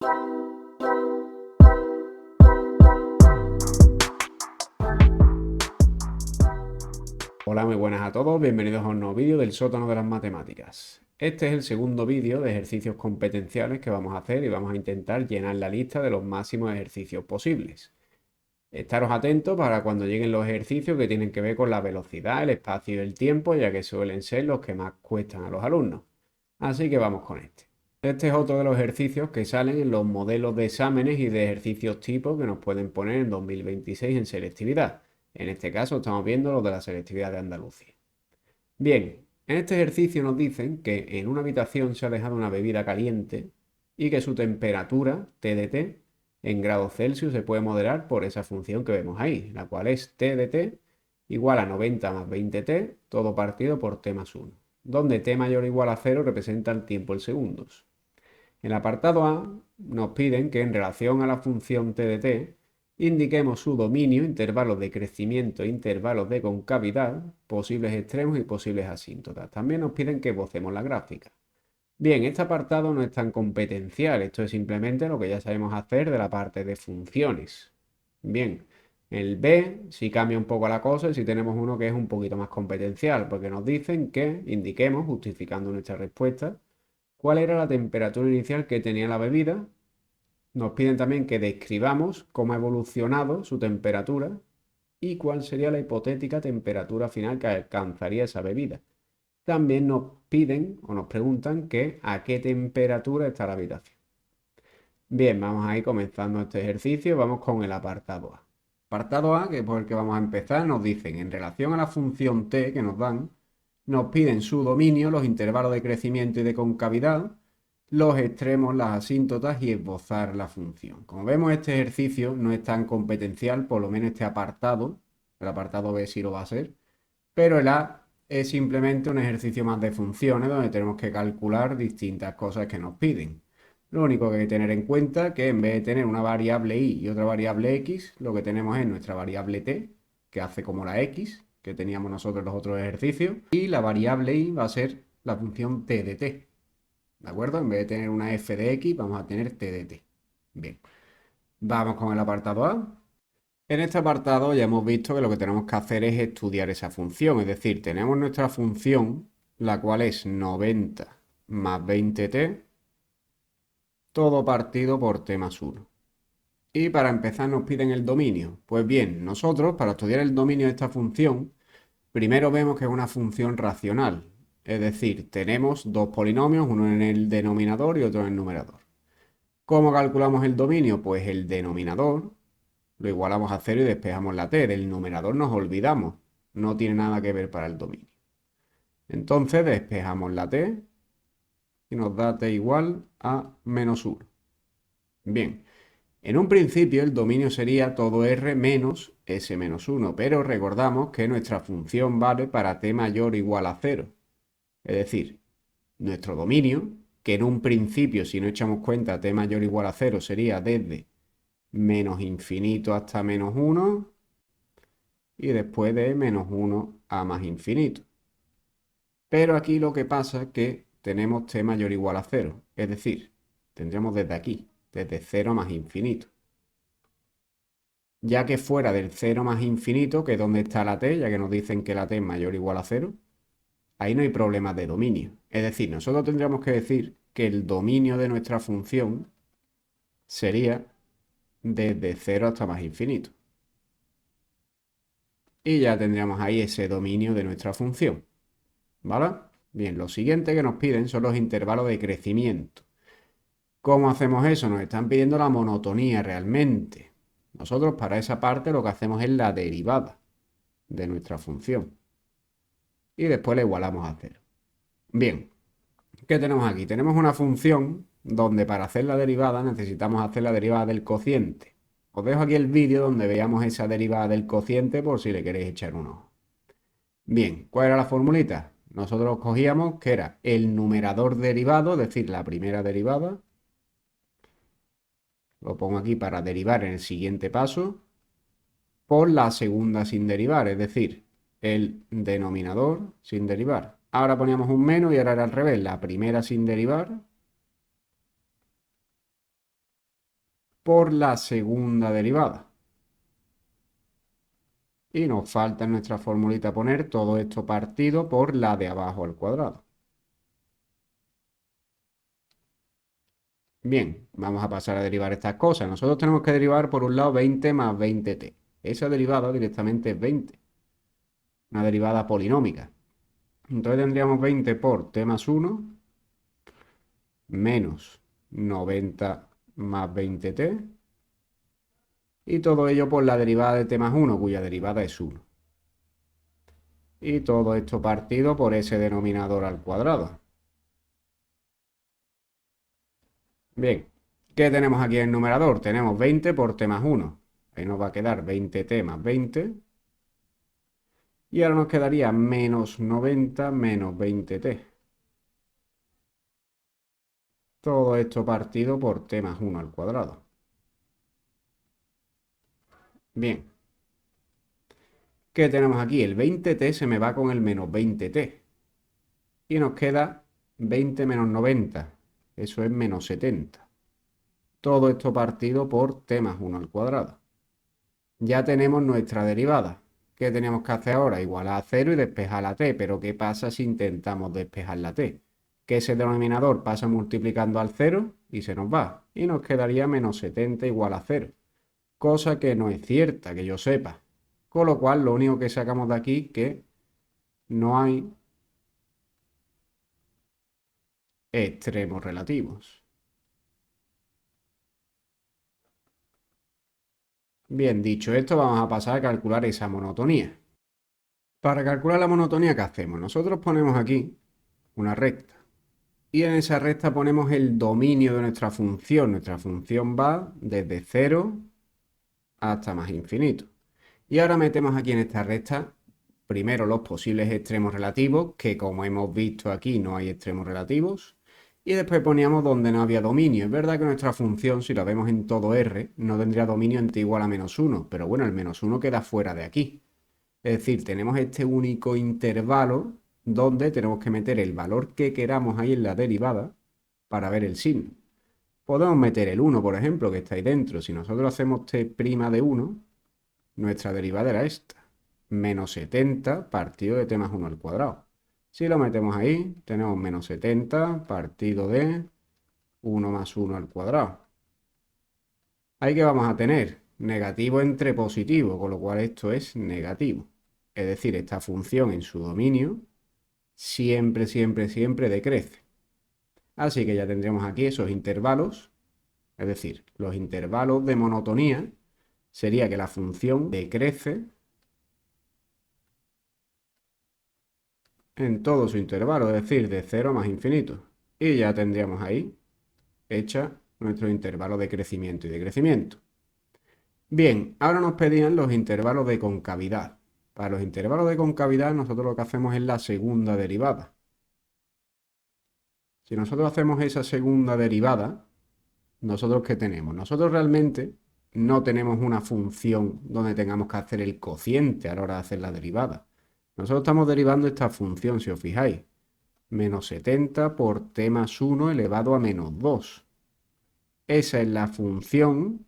Hola, muy buenas a todos, bienvenidos a un nuevo vídeo del sótano de las matemáticas. Este es el segundo vídeo de ejercicios competenciales que vamos a hacer y vamos a intentar llenar la lista de los máximos ejercicios posibles. Estaros atentos para cuando lleguen los ejercicios que tienen que ver con la velocidad, el espacio y el tiempo, ya que suelen ser los que más cuestan a los alumnos. Así que vamos con este. Este es otro de los ejercicios que salen en los modelos de exámenes y de ejercicios tipo que nos pueden poner en 2026 en selectividad. En este caso estamos viendo los de la selectividad de Andalucía. Bien, en este ejercicio nos dicen que en una habitación se ha dejado una bebida caliente y que su temperatura, T de T, en grados Celsius se puede modelar por esa función que vemos ahí, la cual es T de T igual a 90 más 20T, todo partido por T más 1, donde T mayor o igual a 0 representa el tiempo en segundos. En el apartado A nos piden que en relación a la función T de T indiquemos su dominio, intervalos de crecimiento e intervalos de concavidad, posibles extremos y posibles asíntotas. También nos piden que esbocemos la gráfica. Bien, este apartado no es tan competencial, esto es simplemente lo que ya sabemos hacer de la parte de funciones. Bien, el B sí cambia un poco la cosa y sí tenemos uno que es un poquito más competencial, porque nos dicen que indiquemos, justificando nuestra respuesta, cuál era la temperatura inicial que tenía la bebida. Nos piden también que describamos cómo ha evolucionado su temperatura y cuál sería la hipotética temperatura final que alcanzaría esa bebida. También nos piden o nos preguntan que a qué temperatura está la habitación. Bien, vamos a ir comenzando este ejercicio. Vamos con el apartado A. Apartado A, que es por el que vamos a empezar, nos dicen en relación a la función t que nos dan, nos piden su dominio, los intervalos de crecimiento y de concavidad, los extremos, las asíntotas y esbozar la función. Como vemos, este ejercicio no es tan competencial, por lo menos este apartado, el apartado B sí lo va a ser, pero el A es simplemente un ejercicio más de funciones donde tenemos que calcular distintas cosas que nos piden. Lo único que hay que tener en cuenta es que en vez de tener una variable y otra variable x, lo que tenemos es nuestra variable t, que hace como la x, que teníamos nosotros en los otros ejercicios, y la variable y va a ser la función t de t. ¿De acuerdo? En vez de tener una f de x, vamos a tener t de t. Bien, vamos con el apartado A. En este apartado ya hemos visto que lo que tenemos que hacer es estudiar esa función, es decir, tenemos nuestra función, la cual es 90 más 20t, todo partido por t más 1. Y para empezar nos piden el dominio. Pues bien, nosotros para estudiar el dominio de esta función, primero vemos que es una función racional, es decir, tenemos dos polinomios, uno en el denominador y otro en el numerador. ¿Cómo calculamos el dominio? Pues el denominador lo igualamos a 0 y despejamos la t. Del numerador nos olvidamos. No tiene nada que ver para el dominio. Entonces despejamos la t y nos da t igual a menos 1. Bien, en un principio el dominio sería todo r menos s menos 1, pero recordamos que nuestra función vale para t mayor o igual a 0. Es decir, nuestro dominio, que en un principio, si no echamos cuenta, t mayor o igual a 0 sería desde menos infinito hasta menos 1 y después de menos 1 a más infinito. Pero aquí lo que pasa es que tenemos t mayor o igual a 0, es decir, tendremos desde aquí, desde 0 más infinito. Ya que fuera del 0 más infinito, que es donde está la t, ya que nos dicen que la t es mayor o igual a 0, ahí no hay problemas de dominio. Es decir, nosotros tendríamos que decir que el dominio de nuestra función sería desde 0 hasta más infinito. Y ya tendríamos ahí ese dominio de nuestra función. ¿Vale? Bien, lo siguiente que nos piden son los intervalos de crecimiento. ¿Cómo hacemos eso? Nos están pidiendo la monotonía realmente. Nosotros para esa parte lo que hacemos es la derivada de nuestra función. Y después la igualamos a 0. Bien, ¿qué tenemos aquí? Tenemos una función donde para hacer la derivada necesitamos hacer la derivada del cociente. Os dejo aquí el vídeo donde veamos esa derivada del cociente por si le queréis echar un ojo. Bien, ¿cuál era la formulita? Nosotros cogíamos que era el numerador derivado, es decir, la primera derivada. Lo pongo aquí para derivar en el siguiente paso. Por la segunda sin derivar, es decir, el denominador sin derivar. Ahora poníamos un menos y ahora era al revés, la primera sin derivar por la segunda derivada. Y nos falta en nuestra formulita poner todo esto partido por la de abajo al cuadrado. Bien, vamos a pasar a derivar estas cosas. Nosotros tenemos que derivar por un lado 20 más 20t. Esa derivada directamente es 20. Una derivada polinómica. Entonces tendríamos 20 por t más 1 menos 90 más 20t. Y todo ello por la derivada de t más 1, cuya derivada es 1. Y todo esto partido por ese denominador al cuadrado. Bien, ¿qué tenemos aquí en el numerador? Tenemos 20 por t más 1. Ahí nos va a quedar 20t más 20. Y ahora nos quedaría menos 90 menos 20t. Todo esto partido por t más 1 al cuadrado. Bien, ¿qué tenemos aquí? El 20t se me va con el menos 20t. Y nos queda 20 menos 90. Eso es menos 70. Todo esto partido por t más 1 al cuadrado. Ya tenemos nuestra derivada. ¿Qué tenemos que hacer ahora? Igualar a 0 y despejar la t. Pero ¿qué pasa si intentamos despejar la t? Que ese denominador pasa multiplicando al 0 y se nos va. Y nos quedaría menos 70 igual a 0. Cosa que no es cierta, que yo sepa. Con lo cual, lo único que sacamos de aquí es que no hay extremos relativos. Bien, dicho esto, vamos a pasar a calcular esa monotonía. Para calcular la monotonía, ¿qué hacemos? Nosotros ponemos aquí una recta. Y en esa recta ponemos el dominio de nuestra función. Nuestra función va desde 0 hasta más infinito. Y ahora metemos aquí en esta recta primero los posibles extremos relativos, que como hemos visto aquí no hay extremos relativos. Y después poníamos donde no había dominio. Es verdad que nuestra función, si la vemos en todo R, no tendría dominio en t igual a menos 1. Pero bueno, el menos 1 queda fuera de aquí. Es decir, tenemos este único intervalo donde tenemos que meter el valor que queramos ahí en la derivada para ver el signo. Podemos meter el 1, por ejemplo, que está ahí dentro. Si nosotros hacemos t' de 1, nuestra derivada era esta. Menos 70 partido de t más 1 al cuadrado. Si lo metemos ahí, tenemos menos 70 partido de 1 más 1 al cuadrado. Ahí que vamos a tener negativo entre positivo, con lo cual esto es negativo. Es decir, esta función en su dominio siempre, siempre, siempre decrece. Así que ya tendremos aquí esos intervalos, es decir, los intervalos de monotonía sería que la función decrece en todo su intervalo, es decir, de 0 a más infinito. Y ya tendríamos ahí hecha nuestro intervalo de crecimiento y decrecimiento. Bien, ahora nos pedían los intervalos de concavidad. Para los intervalos de concavidad nosotros lo que hacemos es la segunda derivada. Si nosotros hacemos esa segunda derivada, ¿nosotros qué tenemos? Nosotros realmente no tenemos una función donde tengamos que hacer el cociente a la hora de hacer la derivada. Nosotros estamos derivando esta función, si os fijáis. Menos 70 por t más 1 elevado a menos 2. Esa es la función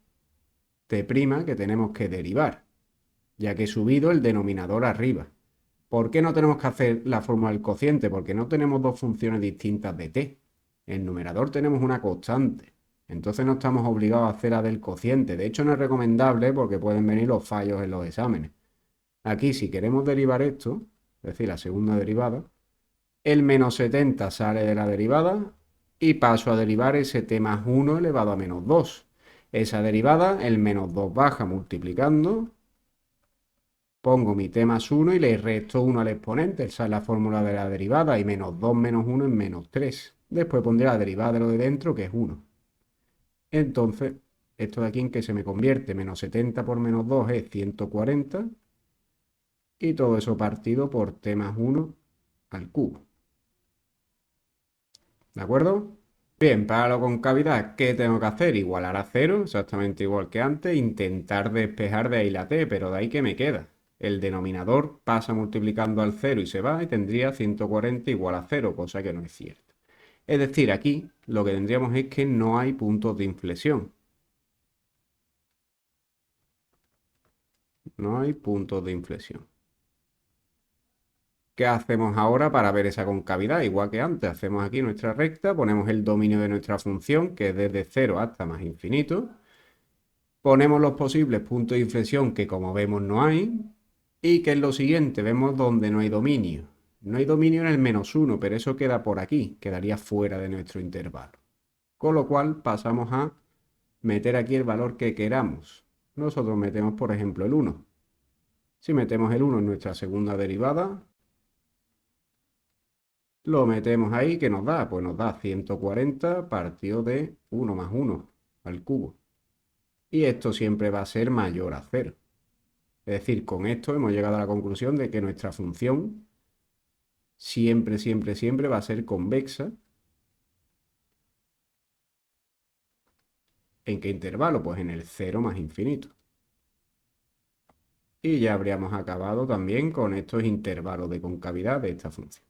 t' que tenemos que derivar, ya que he subido el denominador arriba. ¿Por qué no tenemos que hacer la fórmula del cociente? Porque no tenemos dos funciones distintas de t. En el numerador tenemos una constante. Entonces no estamos obligados a hacer la del cociente. De hecho, no es recomendable porque pueden venir los fallos en los exámenes. Aquí, si queremos derivar esto, es decir, la segunda derivada, el menos 70 sale de la derivada y paso a derivar ese t más 1 elevado a menos 2. Esa derivada, el menos 2 baja multiplicando. Pongo mi t más 1 y le resto 1 al exponente. Esa es la fórmula de la derivada. Y menos 2 menos 1 es menos 3. Después pondré la derivada de lo de dentro, que es 1. Entonces, esto de aquí en que se me convierte, menos 70 por menos 2 es 140. Y todo eso partido por t más 1 al cubo. ¿De acuerdo? Bien, para la concavidad, ¿qué tengo que hacer? Igualar a 0, exactamente igual que antes. Intentar despejar de ahí la t, pero de ahí que me queda. El denominador pasa multiplicando al 0 y se va y tendría 140 igual a 0, cosa que no es cierta. Es decir, aquí lo que tendríamos es que no hay puntos de inflexión. No hay puntos de inflexión. ¿Qué hacemos ahora para ver esa concavidad? Igual que antes, hacemos aquí nuestra recta, ponemos el dominio de nuestra función, que es desde 0 hasta más infinito. Ponemos los posibles puntos de inflexión, que como vemos no hay. Y que es lo siguiente, vemos donde no hay dominio. No hay dominio en el -1, pero eso queda por aquí, quedaría fuera de nuestro intervalo. Con lo cual pasamos a meter aquí el valor que queramos. Nosotros metemos, por ejemplo, el 1. Si metemos el 1 en nuestra segunda derivada, lo metemos ahí, ¿qué nos da? Pues nos da 140 partido de 1 más 1 al cubo. Y esto siempre va a ser mayor a 0. Es decir, con esto hemos llegado a la conclusión de que nuestra función siempre, siempre, siempre va a ser convexa. ¿En qué intervalo? Pues en el 0 más infinito. Y ya habríamos acabado también con estos intervalos de concavidad de esta función.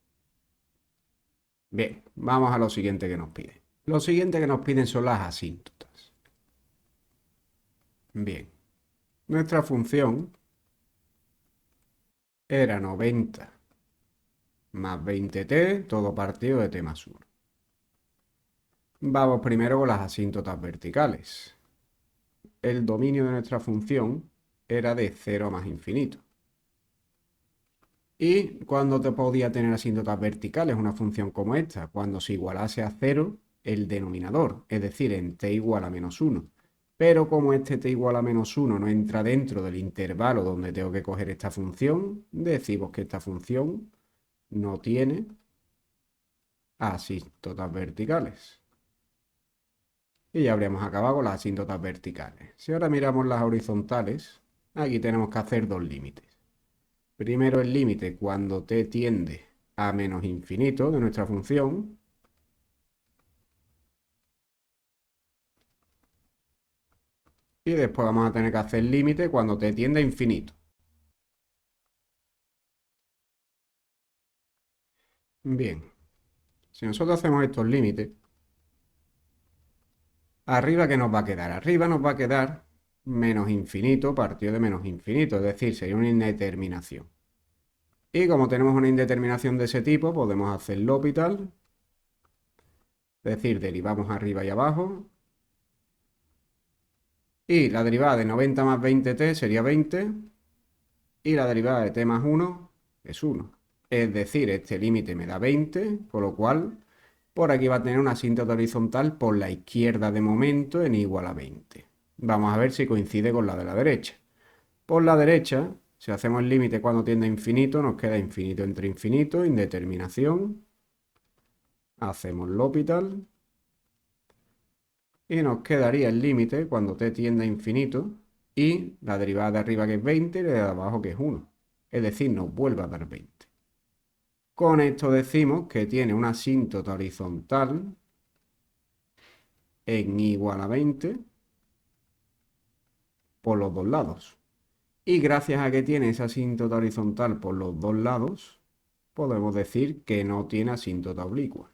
Bien, vamos a lo siguiente que nos piden. Lo siguiente que nos piden son las asíntotas. Bien, nuestra función era 90 más 20t, todo partido de t más 1. Vamos primero con las asíntotas verticales. El dominio de nuestra función era de 0 más infinito. ¿Y cuándo te podía tener asíntotas verticales una función como esta? Cuando se igualase a 0 el denominador, es decir, en t igual a -1. Pero como este t igual a -1 no entra dentro del intervalo donde tengo que coger esta función, decimos que esta función no tiene asíntotas verticales. Y ya habríamos acabado con las asíntotas verticales. Si ahora miramos las horizontales, aquí tenemos que hacer dos límites. Primero el límite cuando t tiende a menos infinito de nuestra función. Y después vamos a tener que hacer el límite cuando t tiende a infinito. Bien, si nosotros hacemos estos límites, arriba ¿qué nos va a quedar? Arriba nos va a quedar menos infinito partido de menos infinito, es decir, sería una indeterminación. Y como tenemos una indeterminación de ese tipo, podemos hacer L'Hopital, es decir, derivamos arriba y abajo. Y la derivada de 90 más 20t sería 20. Y la derivada de t más 1 es 1. Es decir, este límite me da 20, con lo cual por aquí va a tener una asíntota horizontal por la izquierda de momento en igual a 20. Vamos a ver si coincide con la de la derecha. Por la derecha, si hacemos el límite cuando tiende a infinito, nos queda infinito entre infinito, indeterminación. Hacemos L'Hopital. Y nos quedaría el límite cuando t tiende a infinito y la derivada de arriba que es 20 y la de abajo que es 1. Es decir, nos vuelve a dar 20. Con esto decimos que tiene una asíntota horizontal en igual a 20 por los dos lados. Y gracias a que tiene esa asíntota horizontal por los dos lados, podemos decir que no tiene asíntota oblicua.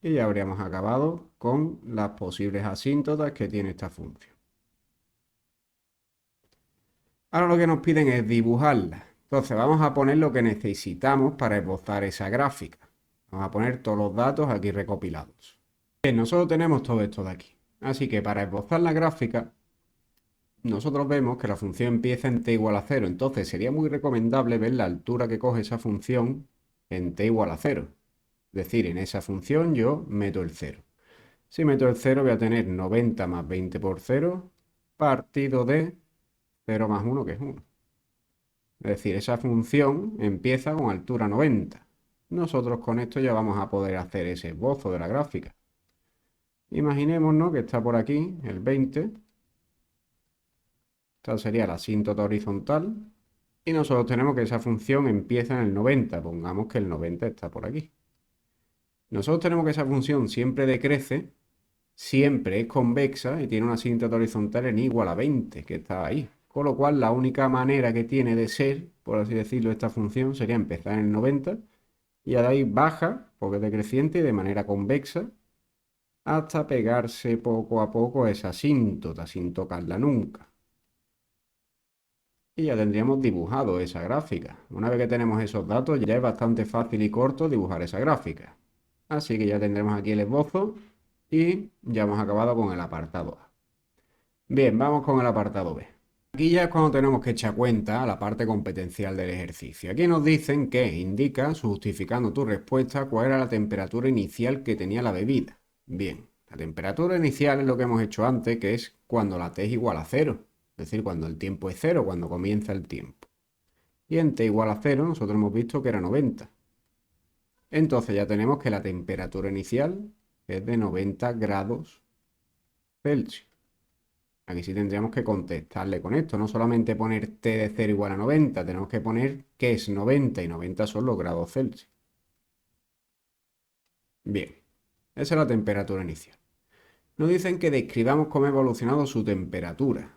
Y ya habríamos acabado con las posibles asíntotas que tiene esta función. Ahora lo que nos piden es dibujarla. Entonces vamos a poner lo que necesitamos para esbozar esa gráfica. Vamos a poner todos los datos aquí recopilados. Bien, nosotros tenemos todo esto de aquí. Así que para esbozar la gráfica, nosotros vemos que la función empieza en t igual a 0. Entonces sería muy recomendable ver la altura que coge esa función en t igual a 0. Es decir, en esa función yo meto el 0. Si meto el 0 voy a tener 90 más 20 por 0 partido de 0 más 1, que es 1. Es decir, esa función empieza con altura 90. Nosotros con esto ya vamos a poder hacer ese esbozo de la gráfica. Imaginémonos que está por aquí el 20. Esta sería la asíntota horizontal. Y nosotros tenemos que esa función empieza en el 90. Pongamos que el 90 está por aquí. Nosotros tenemos que esa función siempre decrece, siempre es convexa y tiene una asíntota horizontal en igual a 20, que está ahí. Con lo cual, la única manera que tiene de ser, por así decirlo, esta función sería empezar en el 90 y de ahí baja, porque es decreciente, y de manera convexa, hasta pegarse poco a poco a esa asíntota sin tocarla nunca. Y ya tendríamos dibujado esa gráfica. Una vez que tenemos esos datos, ya es bastante fácil y corto dibujar esa gráfica. Así que ya tendremos aquí el esbozo y ya hemos acabado con el apartado A. Bien, vamos con el apartado B. Aquí ya es cuando tenemos que echar cuenta a la parte competencial del ejercicio. Aquí nos dicen que indica, justificando tu respuesta, cuál era la temperatura inicial que tenía la bebida. Bien, la temperatura inicial es lo que hemos hecho antes, que es cuando la T es igual a cero. Es decir, cuando el tiempo es cero, cuando comienza el tiempo. Y en T igual a cero, nosotros hemos visto que era 90. Entonces ya tenemos que la temperatura inicial es de 90 grados Celsius. Aquí sí tendríamos que contestarle con esto, no solamente poner T de 0 igual a 90, tenemos que poner que es 90 y 90 son los grados Celsius. Bien, esa es la temperatura inicial. Nos dicen que describamos cómo ha evolucionado su temperatura.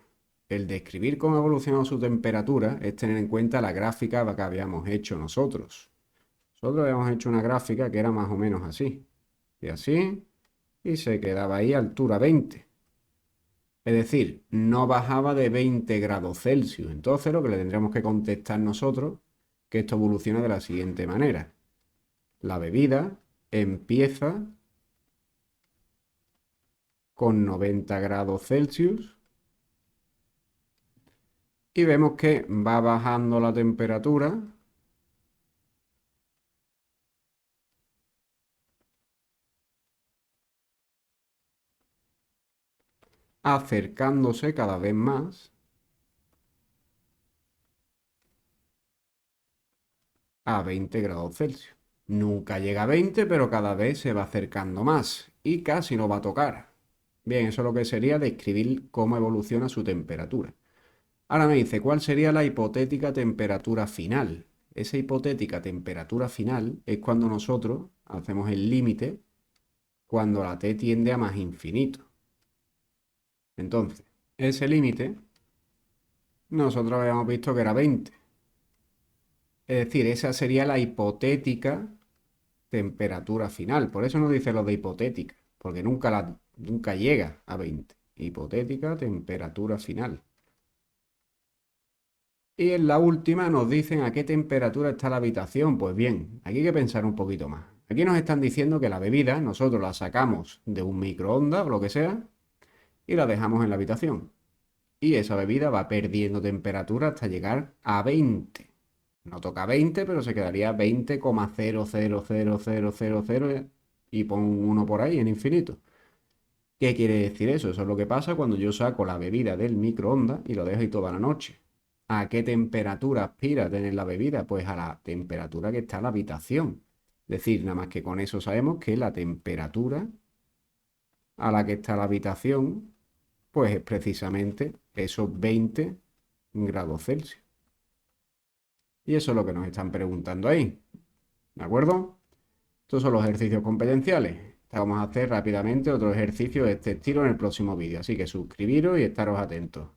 El describir cómo ha evolucionado su temperatura es tener en cuenta la gráfica que habíamos hecho nosotros. Nosotros habíamos hecho una gráfica que era más o menos así. Y así, y se quedaba ahí a altura 20. Es decir, no bajaba de 20 grados Celsius. Entonces lo que le tendríamos que contestar nosotros, que esto evoluciona de la siguiente manera. La bebida empieza con 90 grados Celsius y vemos que va bajando la temperatura acercándose cada vez más a 20 grados Celsius. Nunca llega a 20, pero cada vez se va acercando más y casi no va a tocar. Bien, eso es lo que sería describir cómo evoluciona su temperatura. Ahora me dice, ¿cuál sería la hipotética temperatura final? Esa hipotética temperatura final es cuando nosotros hacemos el límite cuando la T tiende a más infinito. Entonces, ese límite nosotros habíamos visto que era 20. Es decir, esa sería la hipotética temperatura final. Por eso nos dice lo de hipotética, porque nunca llega a 20. Hipotética temperatura final. Y en la última nos dicen a qué temperatura está la habitación. Pues bien, aquí hay que pensar un poquito más. Aquí nos están diciendo que la bebida nosotros la sacamos de un microondas o lo que sea y la dejamos en la habitación. Y esa bebida va perdiendo temperatura hasta llegar a 20. No toca 20, pero se quedaría 20,00000 y pon uno por ahí en infinito. ¿Qué quiere decir eso? Eso es lo que pasa cuando yo saco la bebida del microondas y lo dejo ahí toda la noche. ¿A qué temperatura aspira a tener la bebida? Pues a la temperatura que está en la habitación. Es decir, nada más que con eso sabemos que la temperatura a la que está la habitación, pues es precisamente esos 20 grados Celsius. Y eso es lo que nos están preguntando ahí. ¿De acuerdo? Estos son los ejercicios competenciales. Vamos a hacer rápidamente otro ejercicio de este estilo en el próximo vídeo. Así que suscribiros y estaros atentos.